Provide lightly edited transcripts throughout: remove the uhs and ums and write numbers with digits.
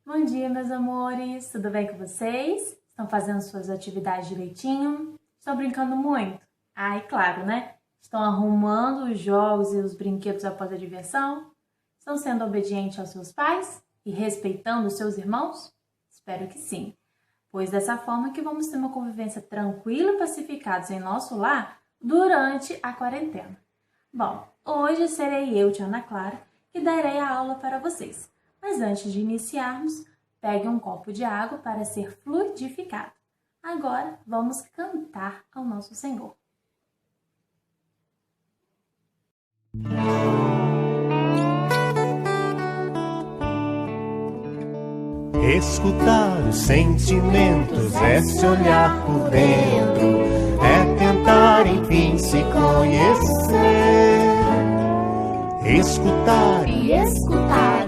Bom dia, meus amores! Tudo bem com vocês? Estão fazendo suas atividades direitinho? Estão brincando muito? E claro, né? Estão arrumando os jogos e os brinquedos após a diversão? Estão sendo obedientes aos seus pais e respeitando os seus irmãos? Espero que sim, pois dessa forma que vamos ter uma convivência tranquila e pacificados em nosso lar durante a quarentena. Bom, hoje serei eu, Tia Ana Clara, que darei a aula para vocês. Mas antes de iniciarmos, pegue um copo de água para ser fluidificado. Agora, vamos cantar ao nosso Senhor. Escutar os sentimentos é se olhar por dentro, é tentar enfim se conhecer. Escutar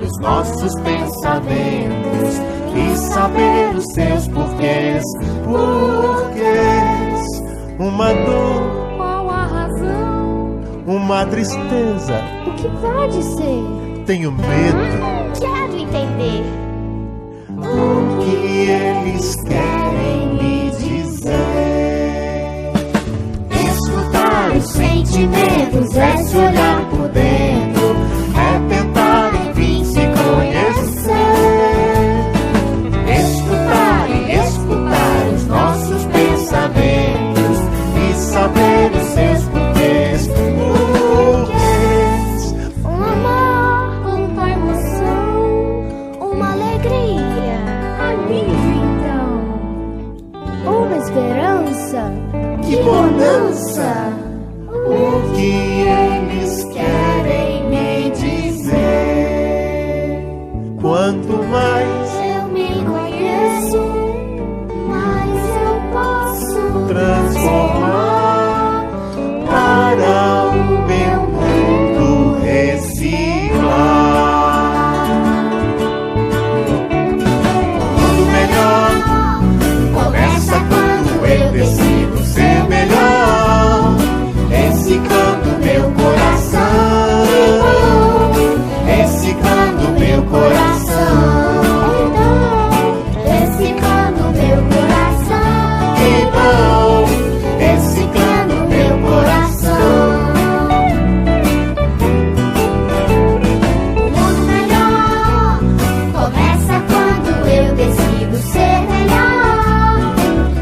os nossos pensamentos e saber os seus porquês. Uma dor, qual a razão? uma tristeza, O que pode ser? tenho medo. Quero entender. O que eles querem me dizer? Escutar os sentimentos é se olhar por dentro, é tentar enfim se conhecer. Escutar os nossos pensamentos e saber os seus porquês. Um amor, uma emoção, uma alegria, alívio então, uma esperança, Que bonança! O que eles querem me dizer? Quanto mais eu me conheço, mas eu posso transformar para o meu mundo reciclar. Um mundo melhor começa quando eu decido ser melhor, reciclando meu coração, reciclando meu coração. reciclando meu coração. Que bom, reciclando meu coração. O mundo melhor começa quando eu decido ser melhor,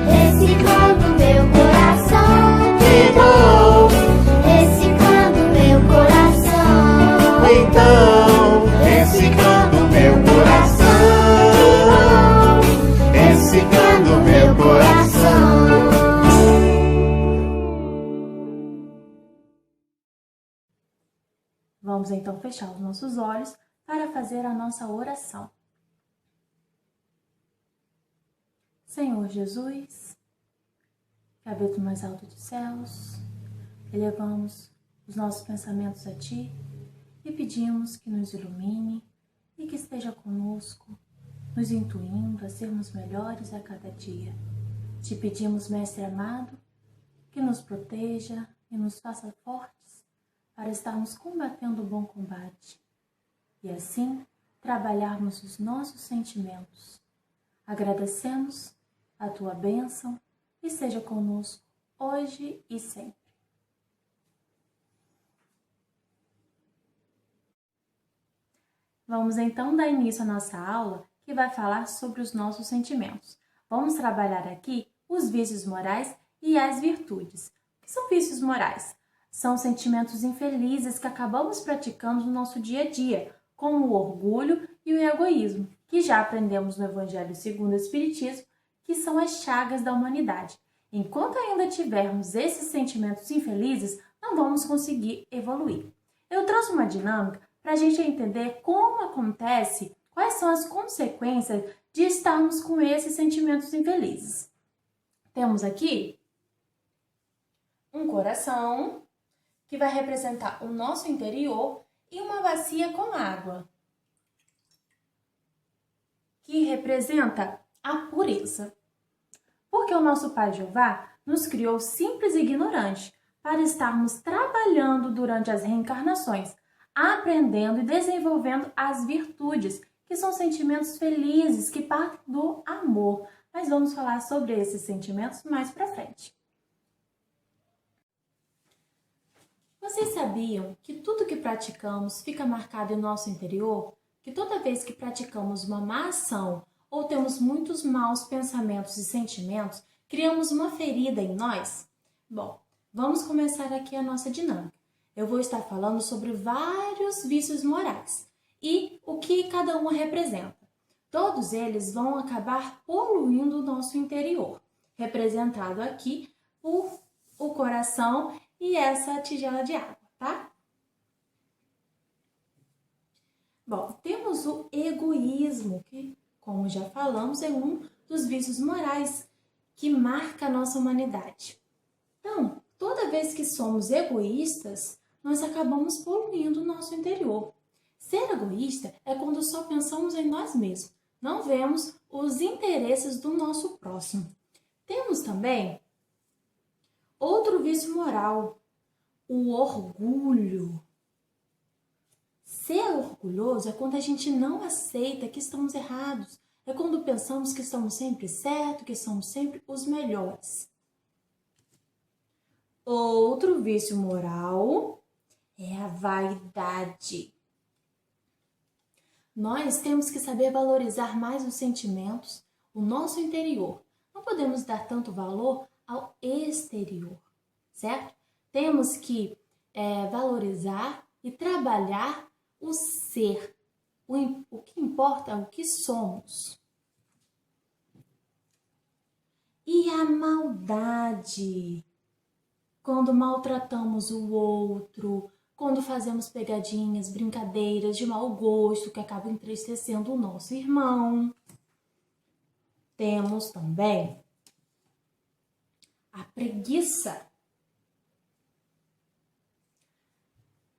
reciclando meu coração. Que bom, Reciclando meu coração. então, reciclando meu coração, reciclando meu coração. Vamos então fechar os nossos olhos para fazer a nossa oração. Senhor Jesus, que habita no mais alto dos céus, elevamos os nossos pensamentos a Ti e pedimos que nos ilumine e que esteja conosco, nos intuindo a sermos melhores a cada dia. Te pedimos, Mestre amado, que nos proteja e nos faça fortes para estarmos combatendo o bom combate e assim trabalharmos os nossos sentimentos. Agradecemos a Tua bênção e seja conosco hoje e sempre. Vamos então dar início à nossa aula, que vai falar sobre os nossos sentimentos. Vamos trabalhar aqui os vícios morais e as virtudes. O que são vícios morais? São sentimentos infelizes que acabamos praticando no nosso dia a dia, como o orgulho e o egoísmo, que já aprendemos no Evangelho segundo o Espiritismo, que são as chagas da humanidade. Enquanto ainda tivermos esses sentimentos infelizes, não vamos conseguir evoluir. Eu trouxe uma dinâmica para a gente entender como acontece, quais são as consequências de estarmos com esses sentimentos infelizes. Temos aqui um coração, que vai representar o nosso interior, e uma bacia com água, que representa a pureza. Porque o nosso Pai Jeová nos criou simples e ignorantes para estarmos trabalhando durante as reencarnações, aprendendo e desenvolvendo as virtudes que são sentimentos felizes, que partem do amor. Mas vamos falar sobre esses sentimentos mais para frente. Vocês sabiam que tudo que praticamos fica marcado em nosso interior? Que toda vez que praticamos uma má ação ou temos muitos maus pensamentos e sentimentos, criamos uma ferida em nós? Bom, vamos começar aqui a nossa dinâmica. Eu vou estar falando sobre vários vícios morais e o que cada um representa. Todos eles vão acabar poluindo o nosso interior, representado aqui por o coração e essa tigela de água, tá? Bom, temos o egoísmo, que, como já falamos, é um dos vícios morais que marca a nossa humanidade. Então, toda vez que somos egoístas, nós acabamos poluindo o nosso interior. Ser egoísta é quando só pensamos em nós mesmos, não vemos os interesses do nosso próximo. Temos também outro vício moral, o orgulho. Ser orgulhoso é quando a gente não aceita que estamos errados. É quando pensamos que estamos sempre certos, que somos sempre os melhores. Outro vício moral é a vaidade. Nós temos que saber valorizar mais os sentimentos, o nosso interior. Não podemos dar tanto valor ao exterior, certo? Temos que valorizar e trabalhar o ser. O que importa é o que somos. E a maldade. Quando maltratamos o outro, quando fazemos pegadinhas, brincadeiras de mau gosto que acabam entristecendo o nosso irmão. Temos também a preguiça.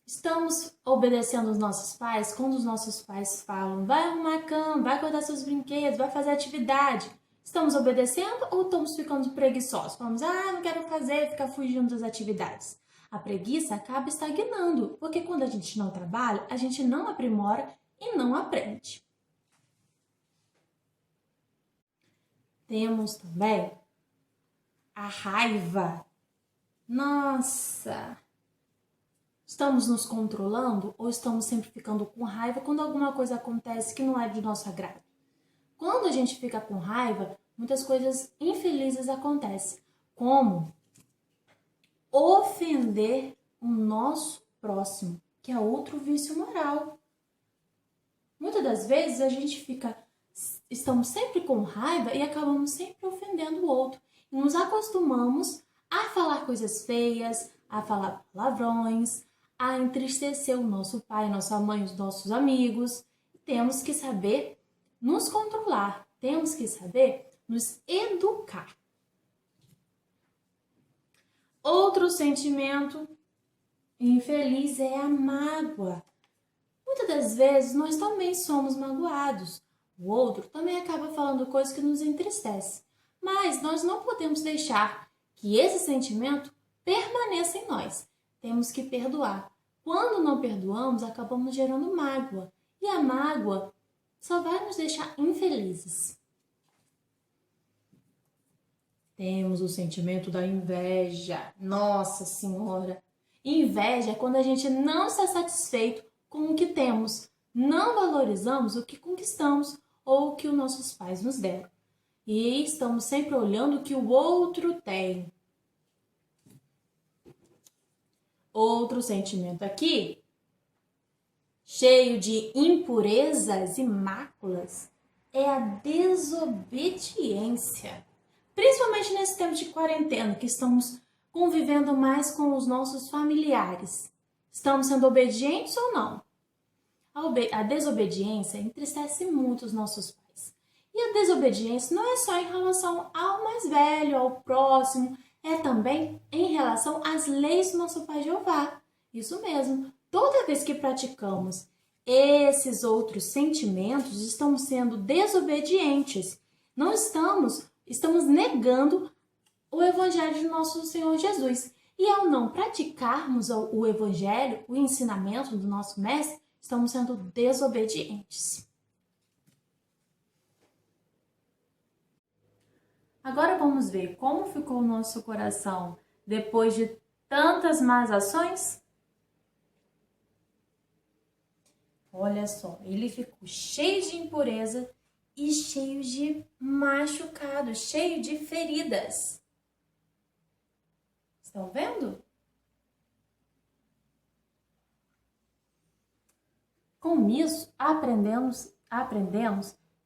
Estamos obedecendo os nossos pais quando os nossos pais falam: vai arrumar a cama, vai guardar seus brinquedos, vai fazer atividade. Estamos obedecendo ou estamos ficando preguiçosos? Falamos: não quero fazer, ficar fugindo das atividades. A preguiça acaba estagnando, porque quando a gente não trabalha, a gente não aprimora e não aprende. Temos também a raiva. Nossa! Estamos nos controlando ou estamos sempre ficando com raiva quando alguma coisa acontece que não é de nosso agrado? Quando a gente fica com raiva, muitas coisas infelizes acontecem, como ofender o nosso próximo, que é outro vício moral. Muitas das vezes estamos sempre com raiva e acabamos sempre ofendendo o outro. E nos acostumamos a falar coisas feias, a falar palavrões, a entristecer o nosso pai, nossa mãe, os nossos amigos. Temos que saber nos controlar, temos que saber nos educar. Outro sentimento infeliz é a mágoa. Muitas das vezes nós também somos magoados. O outro também acaba falando coisas que nos entristecem. Mas nós não podemos deixar que esse sentimento permaneça em nós. Temos que perdoar. Quando não perdoamos, acabamos gerando mágoa. E a mágoa só vai nos deixar infelizes. Temos o sentimento da inveja. Nossa Senhora! Inveja é quando a gente não está satisfeito com o que temos. Não valorizamos o que conquistamos ou o que os nossos pais nos deram. E estamos sempre olhando o que o outro tem. Outro sentimento aqui, cheio de impurezas e máculas, é a desobediência. Principalmente nesse tempo de quarentena, que estamos convivendo mais com os nossos familiares. Estamos sendo obedientes ou não? A desobediência entristece muito os nossos pais. E a desobediência não é só em relação ao mais velho, ao próximo, é também em relação às leis do nosso Pai Jeová. Isso mesmo, toda vez que praticamos esses outros sentimentos, estamos sendo desobedientes. Não estamos negando o Evangelho de nosso Senhor Jesus. E ao não praticarmos o Evangelho, o ensinamento do nosso Mestre, estamos sendo desobedientes. Agora vamos ver como ficou o nosso coração depois de tantas más ações? Olha só, ele ficou cheio de impureza e cheio de machucados, cheio de feridas. Estão vendo? Com isso, aprendemos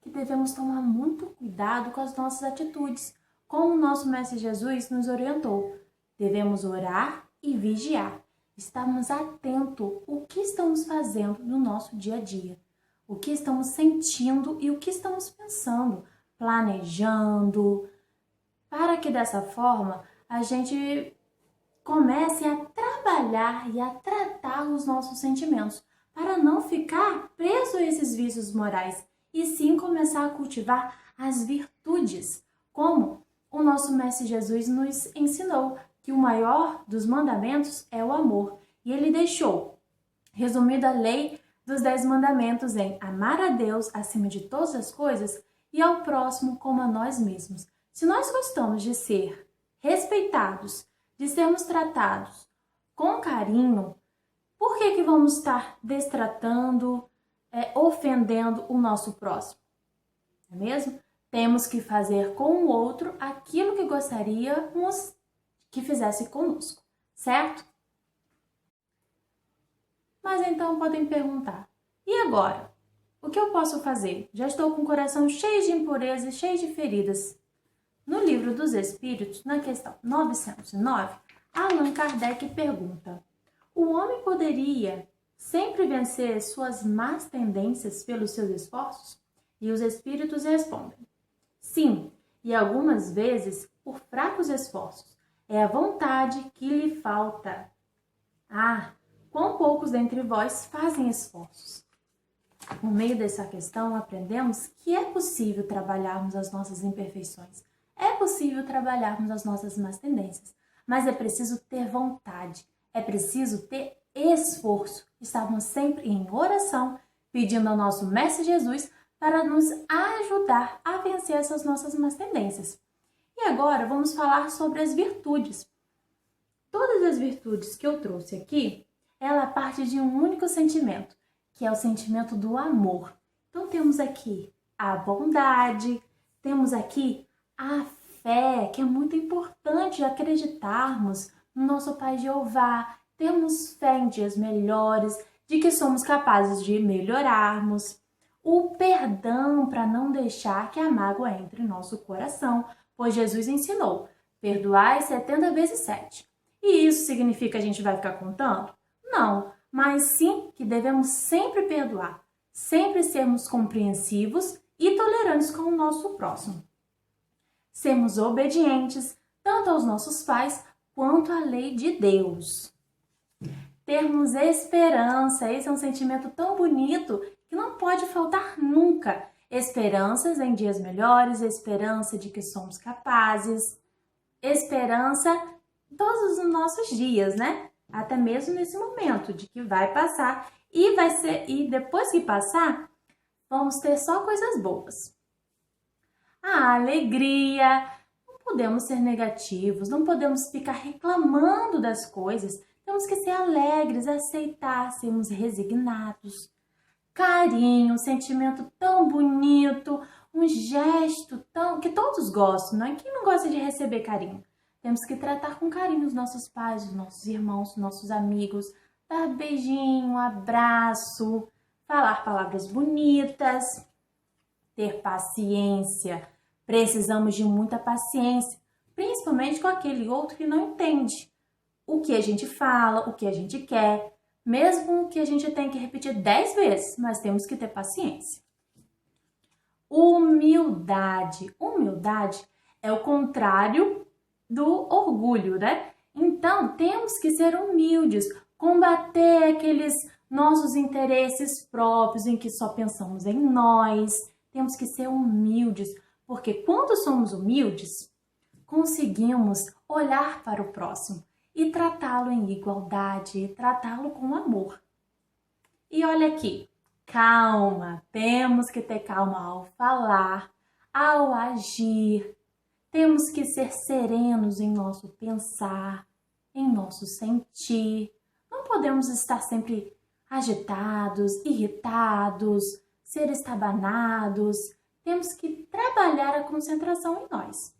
que devemos tomar muito cuidado com as nossas atitudes, como o nosso Mestre Jesus nos orientou. Devemos orar e vigiar. Estarmos atentos ao que estamos fazendo no nosso dia a dia, o que estamos sentindo e o que estamos pensando, planejando, para que dessa forma a gente comece a trabalhar e a tratar os nossos sentimentos, para não ficar preso a esses vícios morais e sim começar a cultivar as virtudes, como o nosso Mestre Jesus nos ensinou, que o maior dos mandamentos é o amor. E ele deixou, resumida a lei dos 10 mandamentos em amar a Deus acima de todas as coisas e ao próximo como a nós mesmos. Se nós gostamos de ser respeitados, de sermos tratados com carinho, por que vamos estar destratando, ofendendo o nosso próximo? Não é mesmo? Temos que fazer com o outro aquilo que gostaríamos que fizesse conosco, certo? Mas então podem perguntar, e agora? O que eu posso fazer? Já estou com o coração cheio de impureza e cheio de feridas. No Livro dos Espíritos, na questão 909, Allan Kardec pergunta: o homem poderia sempre vencer suas más tendências pelos seus esforços? E os espíritos respondem: sim, e algumas vezes por fracos esforços. É a vontade que lhe falta. Ah, quão poucos dentre vós fazem esforços. Por meio dessa questão, aprendemos que é possível trabalharmos as nossas imperfeições. É possível trabalharmos as nossas más tendências. Mas é preciso ter vontade. É preciso ter esforço. Estamos sempre em oração, pedindo ao nosso Mestre Jesus para nos ajudar a vencer essas nossas más tendências. E agora vamos falar sobre as virtudes. Todas as virtudes que eu trouxe aqui, ela parte de um único sentimento, que é o sentimento do amor. Então temos aqui a bondade, temos aqui a fé, que é muito importante acreditarmos no nosso Pai Jeová. Temos fé em dias melhores, de que somos capazes de melhorarmos. O perdão, para não deixar que a mágoa entre em nosso coração, pois Jesus ensinou, perdoai 70 vezes 7. E isso significa que a gente vai ficar contando? Não, mas sim que devemos sempre perdoar, sempre sermos compreensivos e tolerantes com o nosso próximo. Sermos obedientes tanto aos nossos pais quanto à lei de Deus. Termos esperança, esse é um sentimento tão bonito que não pode faltar nunca. Esperanças em dias melhores, esperança de que somos capazes, esperança todos os nossos dias, né? Até mesmo nesse momento de que vai passar e depois que passar, vamos ter só coisas boas. A alegria, não podemos ser negativos, não podemos ficar reclamando das coisas, temos que ser alegres, aceitar, sermos resignados. Carinho, um sentimento tão bonito, um gesto que todos gostam, não é? Quem não gosta de receber carinho? Temos que tratar com carinho os nossos pais, os nossos irmãos, os nossos amigos, dar beijinho, abraço, falar palavras bonitas, ter paciência. Precisamos de muita paciência, principalmente com aquele outro que não entende o que a gente fala, o que a gente quer. Mesmo que a gente tenha que repetir 10 vezes, mas temos que ter paciência. Humildade. Humildade é o contrário do orgulho, né? Então, temos que ser humildes, combater aqueles nossos interesses próprios em que só pensamos em nós. Temos que ser humildes, porque quando somos humildes, conseguimos olhar para o próximo e tratá-lo em igualdade, tratá-lo com amor. E olha aqui, calma, temos que ter calma ao falar, ao agir. Temos que ser serenos em nosso pensar, em nosso sentir. Não podemos estar sempre agitados, irritados, ser estabanados. Temos que trabalhar a concentração em nós.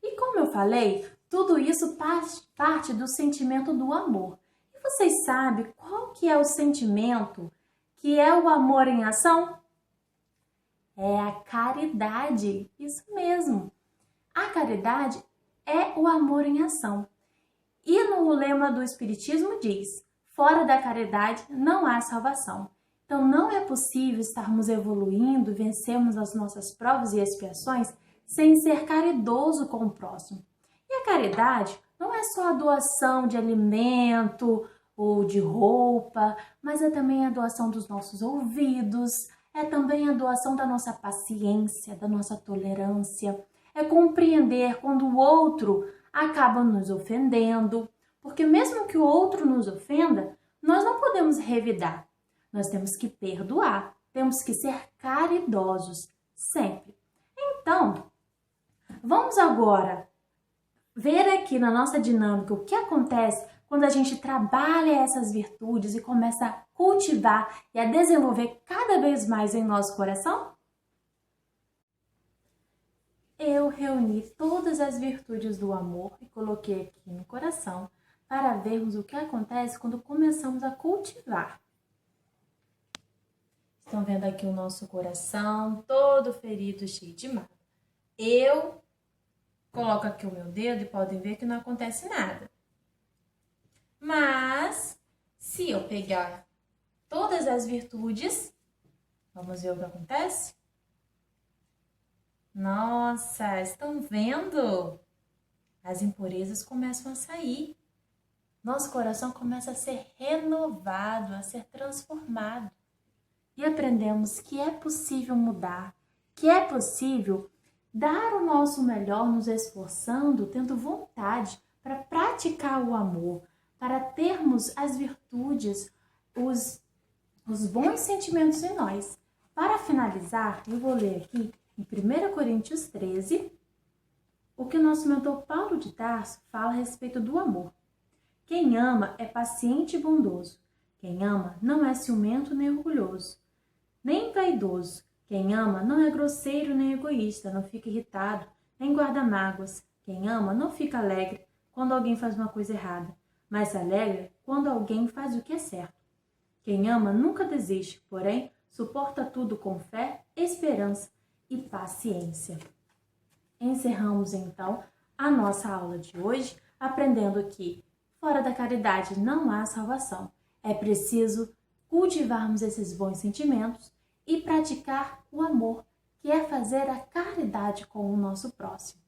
E como eu falei, tudo isso parte do sentimento do amor. E vocês sabem qual que é o sentimento que é o amor em ação? É a caridade, isso mesmo. A caridade é o amor em ação. E no lema do Espiritismo diz, fora da caridade não há salvação. Então não é possível estarmos evoluindo, vencermos as nossas provas e expiações sem ser caridoso com o próximo. E a caridade não é só a doação de alimento ou de roupa, mas é também a doação dos nossos ouvidos, é também a doação da nossa paciência, da nossa tolerância, é compreender quando o outro acaba nos ofendendo, porque mesmo que o outro nos ofenda, nós não podemos revidar, nós temos que perdoar, temos que ser caridosos sempre. Então, vamos agora ver aqui na nossa dinâmica o que acontece quando a gente trabalha essas virtudes e começa a cultivar e a desenvolver cada vez mais em nosso coração? Eu reuni todas as virtudes do amor e coloquei aqui no coração para vermos o que acontece quando começamos a cultivar. Estão vendo aqui o nosso coração todo ferido, cheio de mágoa. Eu coloco aqui o meu dedo e podem ver que não acontece nada. Mas, se eu pegar todas as virtudes, vamos ver o que acontece? Nossa, estão vendo? As impurezas começam a sair. Nosso coração começa a ser renovado, a ser transformado. E aprendemos que é possível mudar, que é possível dar o nosso melhor nos esforçando, tendo vontade para praticar o amor, para termos as virtudes, os bons sentimentos em nós. Para finalizar, eu vou ler aqui em 1 Coríntios 13, o que o nosso mentor Paulo de Tarso fala a respeito do amor. Quem ama é paciente e bondoso. Quem ama não é ciumento nem orgulhoso, nem vaidoso. Quem ama não é grosseiro nem egoísta, não fica irritado, nem guarda mágoas. Quem ama não fica alegre quando alguém faz uma coisa errada, mas se alegra quando alguém faz o que é certo. Quem ama nunca desiste, porém, suporta tudo com fé, esperança e paciência. Encerramos, então, a nossa aula de hoje, aprendendo que, fora da caridade, não há salvação. É preciso cultivarmos esses bons sentimentos e praticar o amor, que é fazer a caridade com o nosso próximo.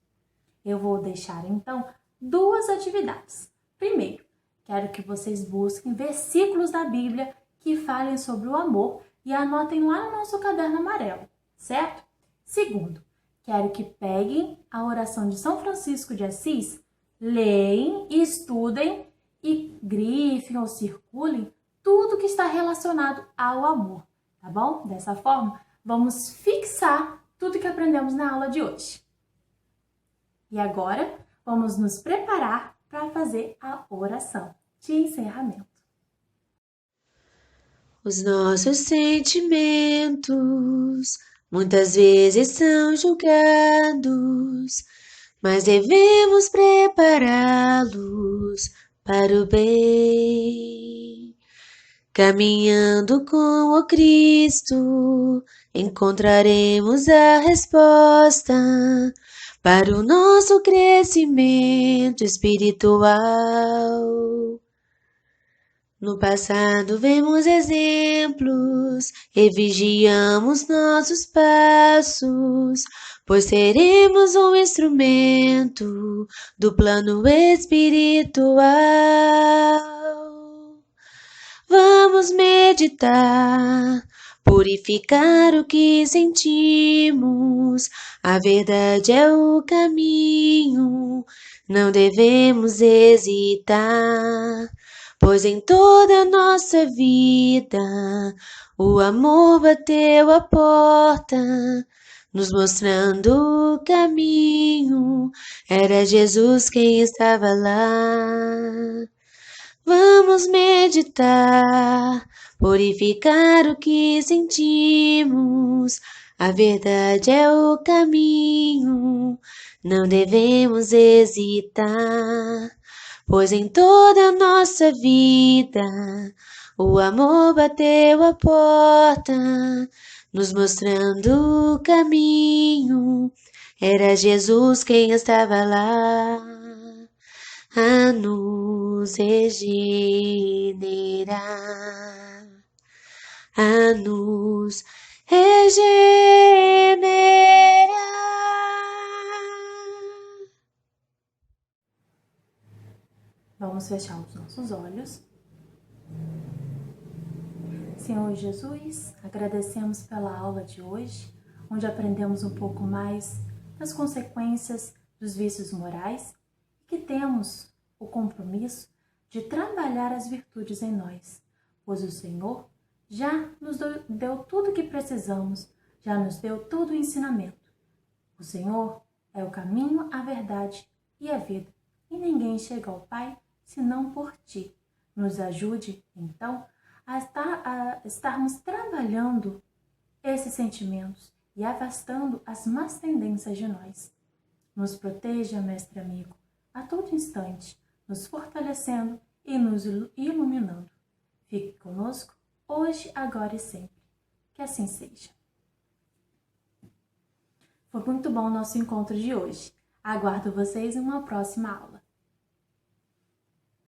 Eu vou deixar, então, 2 atividades. Primeiro, quero que vocês busquem versículos da Bíblia que falem sobre o amor e anotem lá no nosso caderno amarelo, certo? Segundo, quero que peguem a oração de São Francisco de Assis, leem, estudem e grifem ou circulem tudo que está relacionado ao amor, tá bom? Dessa forma, vamos fixar tudo que aprendemos na aula de hoje. E agora, vamos nos preparar para fazer a oração de encerramento. Os nossos sentimentos muitas vezes são julgados, mas devemos prepará-los para o bem. Caminhando com o Cristo, encontraremos a resposta para o nosso crescimento espiritual. No passado vemos exemplos e vigiamos nossos passos, pois seremos um instrumento do plano espiritual. Vamos meditar, purificar o que sentimos. A verdade é o caminho, não devemos hesitar. Pois em toda a nossa vida o amor bateu a porta, nos mostrando o caminho. Era Jesus quem estava lá. Vamos meditar, purificar o que sentimos. A verdade é o caminho, não devemos hesitar, pois em toda a nossa vida o amor bateu a porta, nos mostrando o caminho. Era Jesus quem estava lá a nos regenerar, a nos regenerar. Vamos fechar os nossos olhos. Senhor Jesus, agradecemos pela aula de hoje, onde aprendemos um pouco mais das consequências dos vícios morais e que temos o compromisso de trabalhar as virtudes em nós, pois o Senhor já nos deu tudo o que precisamos, já nos deu todo o ensinamento. O Senhor é o caminho, a verdade e a vida, e ninguém chega ao Pai senão por Ti. Nos ajude, então, a estarmos trabalhando esses sentimentos e afastando as más tendências de nós. Nos proteja, mestre amigo, a todo instante, nos fortalecendo e nos iluminando. Fique conosco, hoje, agora e sempre. Que assim seja. Foi muito bom o nosso encontro de hoje. Aguardo vocês em uma próxima aula.